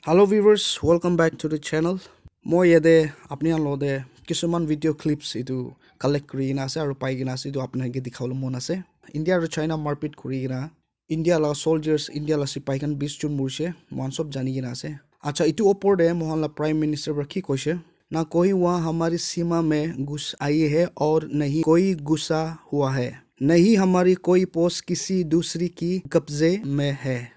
Hello viewers, welcome back to the channel. Moi yede apni an lode kisuman video clips itu collect kuri na ase aru pai gina ase itu apni ge dikhawlo mon ase. India aru China marpit kuri gina India la soldiers India la sipai kan 20 jun murse mon sob jani gina ase. Acha itu opor de mohan la prime minister ba ki koise ना कोई वहाँ हमारी सीमा में घुस आई है और नहीं कोई घुसा हुआ है नहीं हमारी कोई पोस्ट किसी दूसरी की कब्जे में है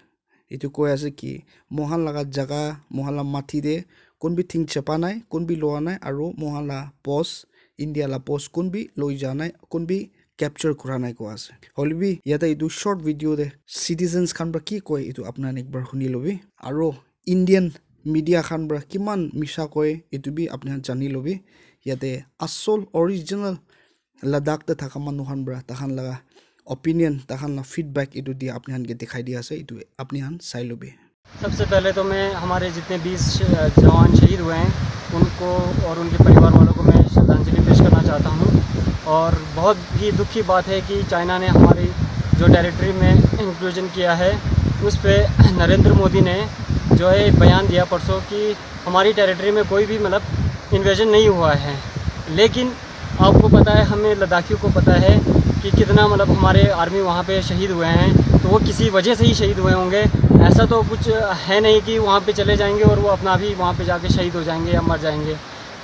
इतु कोई ऐसे कि मोहन लगा जगह मोहन ला माथी दे कौन भी थिंग छपा नाय कौन भी लोआ नाय आरो मोहन ला पोस्ट इंडिया ला पोस्ट कौन भी लोई जानाय कौन भी कैप्चर करा नाय को आसे होली भी याता इतु शॉर्ट वीडियो दे सिटीजन्स खान बा की कोई इतु अपना एक बार सुनी लोबी आरो इंडियन मीडिया खान बरा किमान मिसा कोई इतु भी अपने जानी लोबी याते असल ओरिजिनल लद्दाख ते थाका मानु खान बरा तखान लगा ओपिनियन तखान ला फीडबैक इतु दिया अपने हान के दिखाई दिया से इतु अपने हान साइ लोबी। सबसे पहले तो मैं हमारे जितने 20 जवान शहीद हुए हैं उनको और उनके परिवार वालों को मैं श्रद्धांजलि पेश करना चाहता हूं। और बहुत ही दुख की बात है कि चाइना ने हमारी जो टेरिटरी में इंक्लूजन किया है उस पे नरेंद्र मोदी ने जो है बयान दिया परसों कि हमारी टेरिटरी में कोई भी मतलब इन्वेजन नहीं हुआ है। लेकिन आपको पता है, हमें लद्दाखियों को पता है कि कितना मतलब हमारे आर्मी वहाँ पे शहीद हुए हैं, तो वो किसी वजह से ही शहीद हुए होंगे। ऐसा तो कुछ है नहीं कि वहाँ पे चले जाएंगे और वो अपना भी वहाँ पे जाके शहीद हो जाएंगे या मर जाएंगे।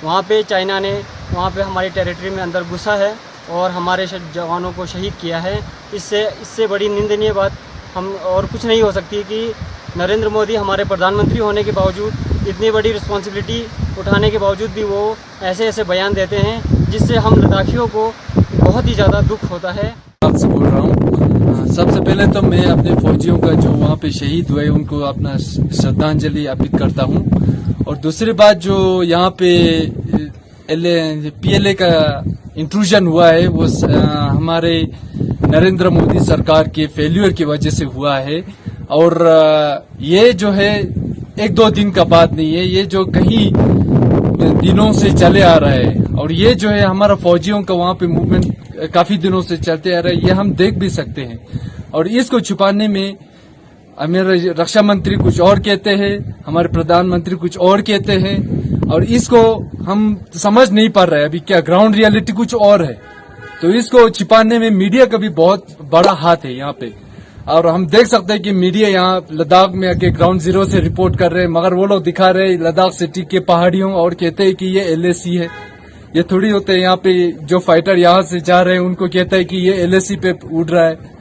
वहाँ पे चाइना ने वहाँ पे हमारी टेरिटरी में अंदर घुसा है और हमारे जवानों को शहीद किया है। इससे बड़ी निंदनीय बात हम और कुछ नहीं हो सकती कि नरेंद्र मोदी हमारे प्रधानमंत्री होने के बावजूद, इतनी बड़ी रिस्पॉन्सिबिलिटी उठाने के बावजूद भी वो ऐसे ऐसे बयान देते हैं जिससे हम लद्दाखियों को बहुत ही ज़्यादा दुख होता है। आपसे बोल रहा हूँ। सबसे पहले तो मैं अपने फौजियों का जो वहाँ पे शहीद हुए उनको अपना श्रद्धांजलि अर्पित करता हूँ। और दूसरी बात, जो यहाँ पे PLA का इंट्रूजन हुआ है वो हमारे नरेंद्र मोदी सरकार के फेल्यूर की वजह से हुआ है। और ये जो है एक दो दिन का बात नहीं है, ये जो कई दिनों से चले आ रहा है। और ये जो है हमारा फौजियों का वहाँ पे मूवमेंट काफी दिनों से चलते आ रहा है, ये हम देख भी सकते हैं। और इसको छुपाने में हमारे रक्षा मंत्री कुछ और कहते हैं, हमारे प्रधानमंत्री कुछ और कहते हैं, और इसको हम समझ नहीं पा रहे हैं अभी क्या ग्राउंड रियलिटी कुछ और है। तो इसको छिपाने में मीडिया का भी बहुत बड़ा हाथ है यहाँ पे। और हम देख सकते हैं कि मीडिया यहाँ लद्दाख में आके ग्राउंड जीरो से रिपोर्ट कर रहे हैं, मगर वो लोग दिखा रहे हैं लद्दाख सिटी के पहाड़ियों और कहते हैं कि ये LAC है। ये थोड़ी होते हैं यहाँ पे जो फाइटर यहाँ से जा रहे हैं उनको कहता है कि ये LAC पे उड़ रहा है।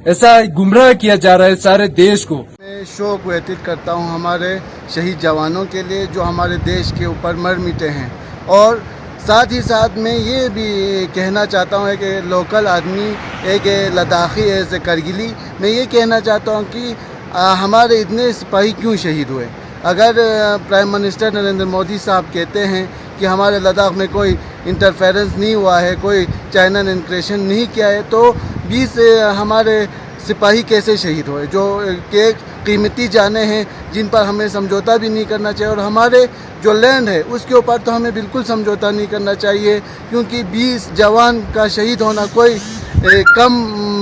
ऐसा गुमराह किया जा रहा है सारे देश को। मैं शोक व्यतीत करता हूँ हमारे शहीद जवानों के लिए जो हमारे देश के ऊपर मर मिटे हैं। और साथ ही साथ मैं ये भी कहना चाहता हूँ कि लोकल आदमी एक लद्दाखी है करगिली, मैं ये कहना चाहता हूँ कि हमारे इतने सिपाही क्यों शहीद हुए। अगर प्राइम मिनिस्टर नरेंद्र मोदी साहब कहते हैं कि हमारे लद्दाख में कोई इंटरफेरेंस नहीं हुआ है, कोई चाइना ने इंक्रेशन नहीं किया है, तो 20 हमारे सिपाही कैसे शहीद हुए जो के कीमती जाने हैं जिन पर हमें समझौता भी नहीं करना चाहिए। और हमारे जो लैंड है उसके ऊपर तो हमें बिल्कुल समझौता नहीं करना चाहिए, क्योंकि 20 जवान का शहीद होना कोई कम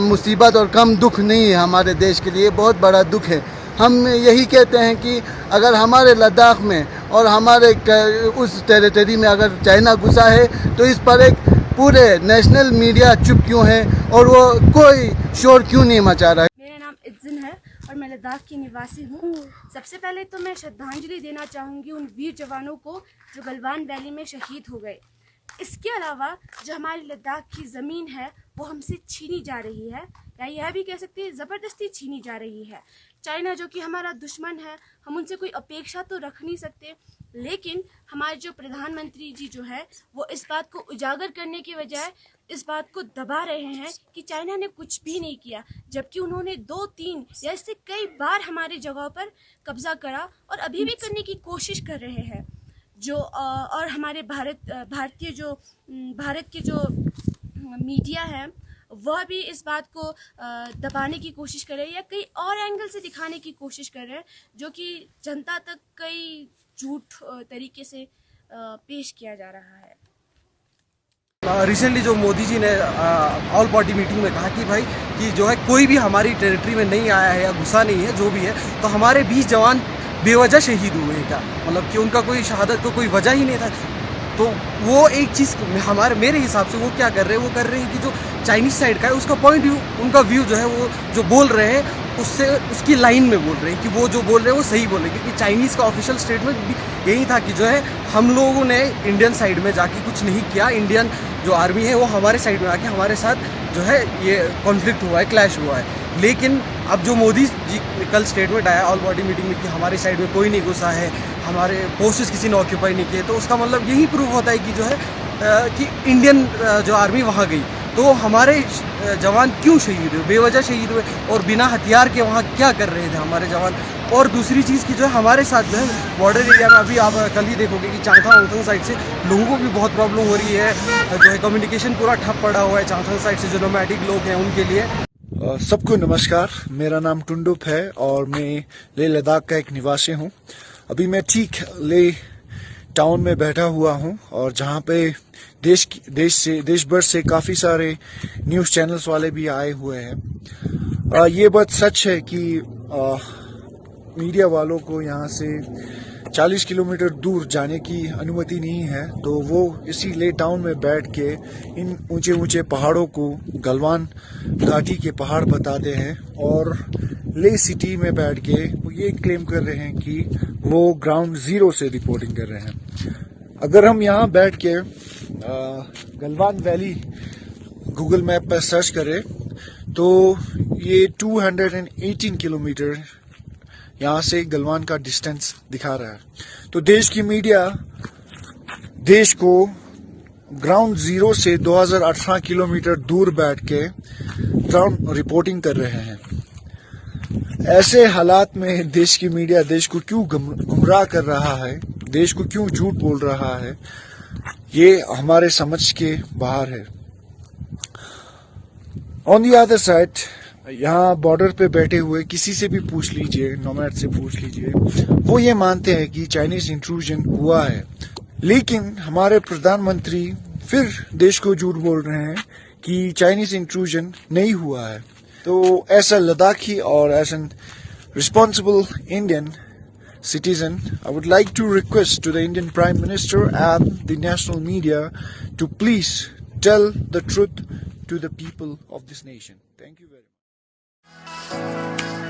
मुसीबत और कम दुख नहीं है, हमारे देश के लिए बहुत बड़ा दुख है। हम यही कहते हैं कि अगर हमारे लद्दाख में और हमारे उस टेरिटरी में अगर चाइना घुसा है तो इस पर एक पूरे नेशनल मीडिया चुप क्यों है और वो कोई शोर क्यों नहीं मचा रहा है। मेरा नाम इज्जन है और मैं लद्दाख की निवासी हूँ। सबसे पहले तो मैं श्रद्धांजलि देना चाहूँगी उन वीर जवानों को जो गलवान वैली में शहीद हो गए। इसके अलावा जो हमारी लद्दाख की ज़मीन है वो हमसे छीनी जा रही है, या यह भी कह सकते हैं ज़बरदस्ती छीनी जा रही है। चाइना जो कि हमारा दुश्मन है, हम उनसे कोई अपेक्षा तो रख नहीं सकते, लेकिन हमारे जो प्रधानमंत्री जी जो है वो इस बात को उजागर करने के बजाय इस बात को दबा रहे हैं कि चाइना ने कुछ भी नहीं किया, जबकि उन्होंने 2-3 या इससे कई बार हमारी जगहों पर कब्जा करा और अभी भी करने की कोशिश कर रहे हैं। जो और हमारे भारत के जो मीडिया है वह भी इस बात को दबाने की कोशिश कर रहे हैं या कई और एंगल से दिखाने की कोशिश कर रहे हैं, जो कि जनता तक कई झूठ तरीके से पेश किया जा रहा है। रिसेंटली जो मोदी जी ने ऑल पार्टी मीटिंग में कहा कि भाई कि जो है कोई भी हमारी टेरिटरी में नहीं आया है या घुसा नहीं है, जो भी है, तो हमारे 20 बेवजह शहीद हुए हैं क्या, मतलब कि उनका कोई शहादत को कोई वजह ही नहीं था। तो वो एक चीज़ मेरे हिसाब से वो क्या कर रहे हैं, वो कर रहे हैं कि जो चाइनीज़ साइड का है उसका पॉइंट व्यू, उनका व्यू जो है वो जो बोल रहे हैं उससे उसकी लाइन में बोल रहे हैं कि वो जो बोल रहे हैं वो सही बोल रहे हैं। क्योंकि चाइनीज़ का ऑफिशियल स्टेटमेंट भी यही था कि जो है हम लोगों ने इंडियन साइड में जाके कुछ नहीं किया, इंडियन जो आर्मी है वो हमारे साइड में आके हमारे साथ जो है ये कॉन्फ्लिक्ट हुआ है, क्लैश हुआ है। लेकिन अब जो मोदी जी कल स्टेटमेंट आया ऑल बॉडी मीटिंग में कि हमारी साइड में कोई नहीं घुसा है, हमारे पोस्ट्स किसी ने ऑक्यूपाई नहीं किए, तो उसका मतलब यही प्रूव होता है कि जो है कि इंडियन जो आर्मी वहाँ गई तो हमारे जवान क्यों शहीद हुए, बेवजह शहीद हुए और बिना हथियार के वहाँ क्या कर रहे थे हमारे जवान। और दूसरी चीज़ की जो है हमारे साथ जो है बॉर्डर एरिया में अभी आप कल ही देखोगे कि चांगथांग साइड से लोगों को भी बहुत प्रॉब्लम हो रही है, जो है कम्युनिकेशन पूरा ठप पड़ा हुआ है चांगथांग साइड से जो नोमैटिक लोग हैं उनके लिए। सबको नमस्कार, मेरा नाम टुंडुप है और मैं लेह लद्दाख का एक निवासी हूँ। अभी मैं ठीक लेह टाउन में बैठा हुआ हूँ और जहाँ पे देश भर से काफ़ी सारे न्यूज़ चैनल्स वाले भी आए हुए हैं। ये बात सच है कि मीडिया वालों को यहाँ से 40 किलोमीटर दूर जाने की अनुमति नहीं है, तो वो इसी ले टाउन में बैठ के इन ऊंचे ऊंचे पहाड़ों को गलवान घाटी के पहाड़ बताते हैं और ले सिटी में बैठ के वो ये क्लेम कर रहे हैं कि वो ग्राउंड जीरो से रिपोर्टिंग कर रहे हैं। अगर हम यहाँ बैठ के गलवान वैली गूगल मैप पर सर्च करें तो ये 218 किलोमीटर यहाँ से गलवान का डिस्टेंस दिखा रहा है। तो देश की मीडिया देश को ग्राउंड जीरो से 2018 किलोमीटर दूर बैठ के ग्राउंड रिपोर्टिंग कर रहे हैं। ऐसे हालात में देश की मीडिया देश को क्यों गुमराह कर रहा है, देश को क्यों झूठ बोल रहा है, ये हमारे समझ के बाहर है। ऑन दी अदर साइड, यहाँ बॉर्डर पे बैठे हुए किसी से भी पूछ लीजिए, नोमैड से पूछ लीजिए, वो ये मानते हैं कि चाइनीज इंट्रूजन हुआ है। लेकिन हमारे प्रधानमंत्री फिर देश को झूठ बोल रहे हैं कि चाइनीज इंट्रूजन नहीं हुआ है। तो ऐसा लद्दाखी और as an responsible Indian citizen, I would like to request to the Indian Prime Minister and the national media to please tell the truth to the people of this nation. Thank you very much.